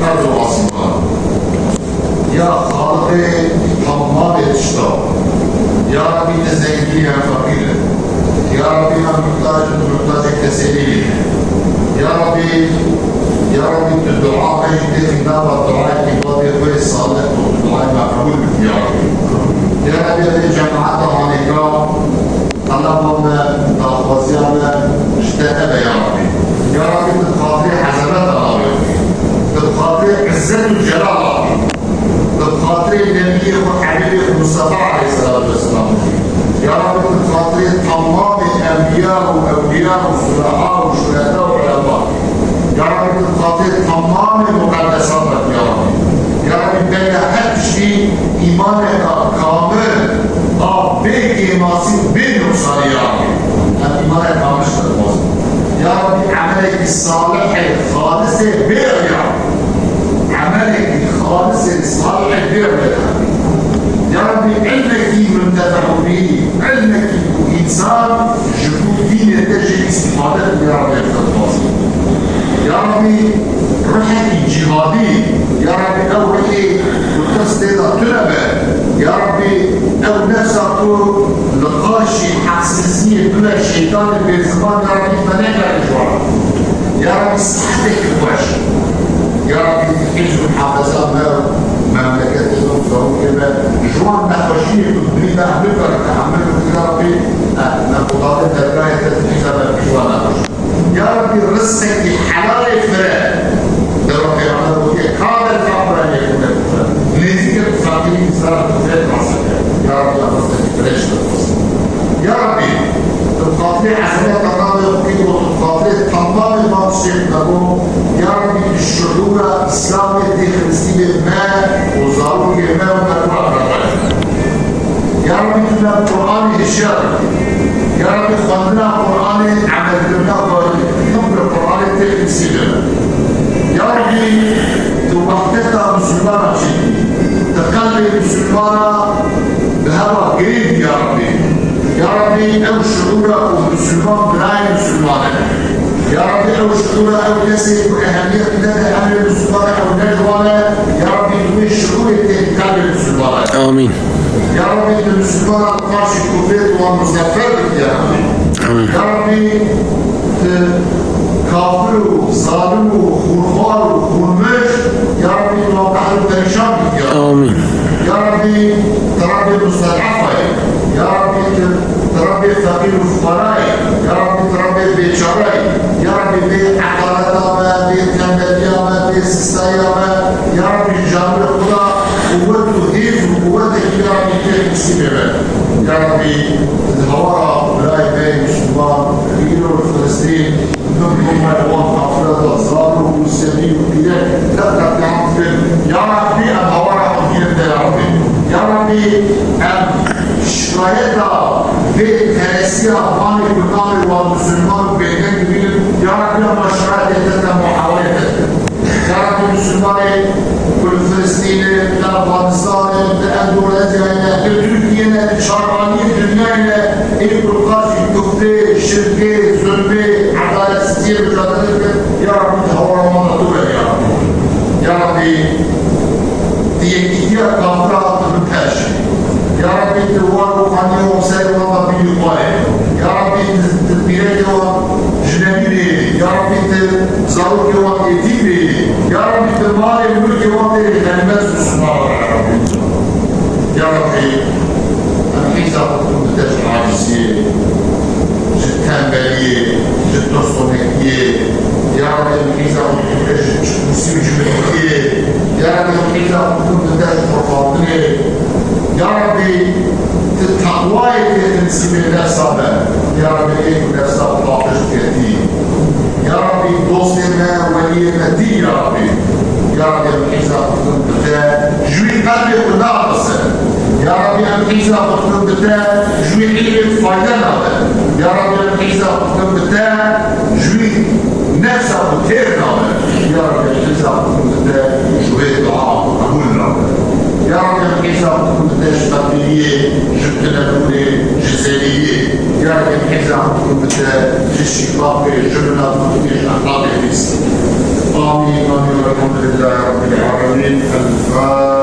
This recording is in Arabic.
فرد وعصيمان يا خالقي حمام الاشتراك يا ربي تزيني فقيرا يا ربي محتاج كسيري يا ربي الدعاء مجد في نام الدعاء في قضية كل الصالح والدعاء مقبول يا ربي يا ربي هذه جماعة عليك طلبهم تخوزيهم اشتهب يا ربي يا ربي تتخاطري حسنات ربي تتخاطري عزة الجلال تتخاطري النبي وحبيبي المصطفى عليه الصلاة والسلام يا رب تتخاطري طمام الأنبياء وأولياء وصلحاء وشهداء وعلماء يا رب تتخاطري طمام المقدسات يا رب يا رب بين هر شيء إيمانك كامل بيك ناصر بالنصر يا رب إيمانك كامل يا رب عملك الصالح الخالص بير يا رب عملك الخالص الصالح بير يا رب علمك منتفع به علمك إنسان جهودي يتجه استفادة يا رب الخلاص يا رب روحك الجهادي يا رب أو روحي وتصديد طلبة يا رب أو نفسك لقاشي حساسية كل الشيطان بالزمان يا رب فنجع الجوار يا رب صحتك الوش يا رب حجب الحافظات مملكة الأمم كما جوان نخشيه تدريد أهلك تحملك يا ربي نقضات الدرجة تتحسب بجوان نخش يا ربي رزقك حلال فراد يا ربي عمله كاد الفقر أن يكون الفقر نزيك الفقير إسراء تفرد رأسك يا ربي رزقك فريش بالقصة يا ربي تتخاطري حسنات الله يقيم وتتخاطري تمام ما تشيخ نبو يا ربي الشعور الإسلامي دي خلصية ما وظهور ما ونرفع رفعه يا ربي تبنى القرآن الشر يا ربي خلنا القرآن عمل لنا نمر القرآن تخلصية يا ربي توقتها مسلمانة شيء تخلي مسلمانة بهوا قريب يا ربي يا ربي أو شعورة ومسلمان بلاي مسلمانة يا ربي أو شعورة أو نسي وأهمية لنا أهل المسلمانة أو نجوانة يا ربي دوي شعورة تهتم المسلمانة آمين يا ربي المسلمانة القاشي كفيت والمزفر يا ربي يا ربي كافر وظالم وخرخار وخرمش يا ربي توقع البرشام يا ربي آمين يا ربي تربي المستضعفة يا ربي تربي الفقير والفقراء يا ربي تربي البيشاري يا ربي بيت عقارتها بيت كندية بيت سستايا يا ربي الجامل الخدا قوته هيف وقوتك يا ربي كيف مسيبه يا ربي الهوارة بلاي بين مسلمان كبير وفلسطين نبهم الوان أفراد أصغار ومسلمين وكذا لا تبقى يا ربي الهوارة وكذا يا ربي يا ربي شرايطها بيت كراسية أفغاني بطاري والمسلمان بيتين كبير يا ربي ما شرايط يتتم وحاولتك يا ربي المسلمان كل فلسطين أفغانستان أندونيسيا تركيا شرقانية الدنيا إلي كل قاسي كفتة شركة ظلمة عدالة ستير وجادلتك يا ربي تهورا ما نطوبة يا ربي يا ربي ديكتيا كافرات بتاشي يا ربي تروار وخانيه ومسائل الله بيه قوائي يا ربي تدبيرك وجنبيني يا ربي تزاروك وقيتيني يا ربي تمالي الملك وقيتي كلمات السماء يا ربي الحيزة تكون بتاشي عاجزية جد تنبالية جد تصنيكية يا ربي الحيزة تكون بتاشي مسيو جمهورية يا ربي الحيزة تكون بتاشي فرقاطية يا ربي تتقواي تنسي من نفسها يا ربي ايه من نفسها وطاقش كثير يا ربي دوستنا ولي المدين يا ربي يا ربي الحيزة تكون بتا جوي قلبي وناقص يا ربي الحيزة تكون بتا جوي قلبي فايدنا يا ربي الحيزة تكون بتا جوي نفسها وتيرنا يا ربي الحيزة تكون بتا جوي دعاء وقبولنا يا رب الحساب تكون بتاش قبلية جبتنا دولة جزائرية يا رب الحساب تكون بتاش الشقاق جبنا تكون بتاش أخلاق الإسلام آمين آمين والحمد لله رب آمين. الفاتحة.